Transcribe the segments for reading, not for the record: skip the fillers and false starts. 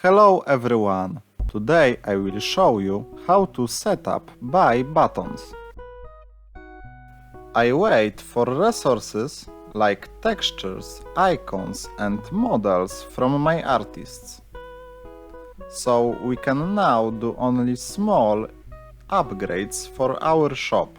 Hello everyone! Today I will show you how to set up buy buttons. I wait for resources like textures, icons and models from my artists. So we can now do only small upgrades for our shop.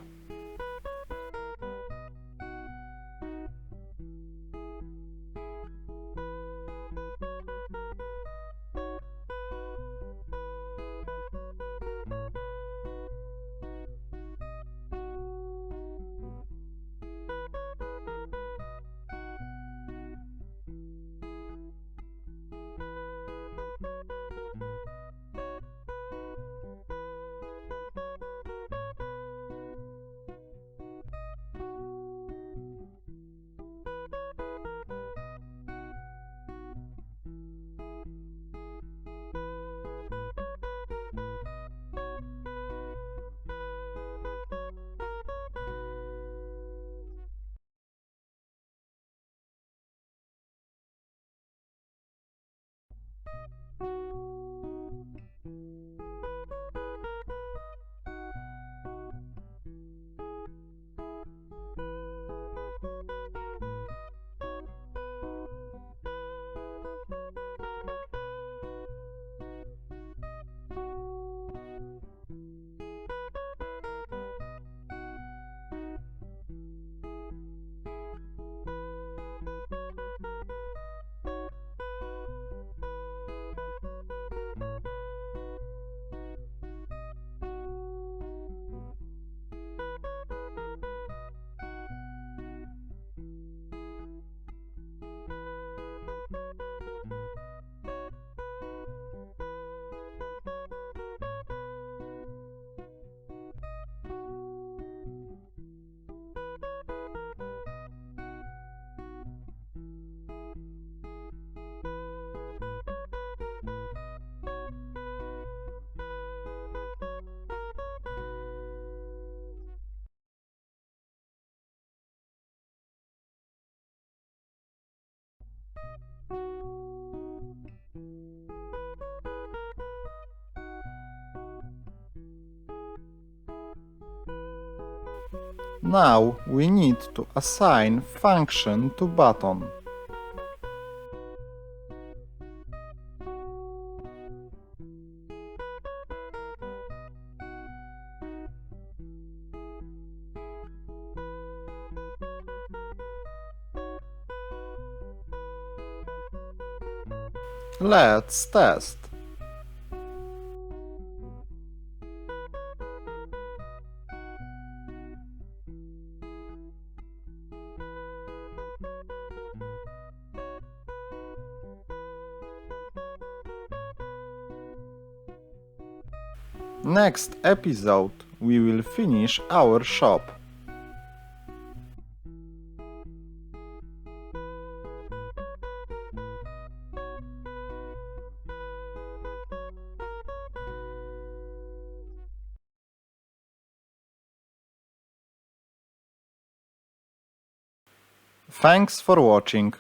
Now we need to assign function to button. Let's test. Next episode we will finish our shop. Thanks for watching.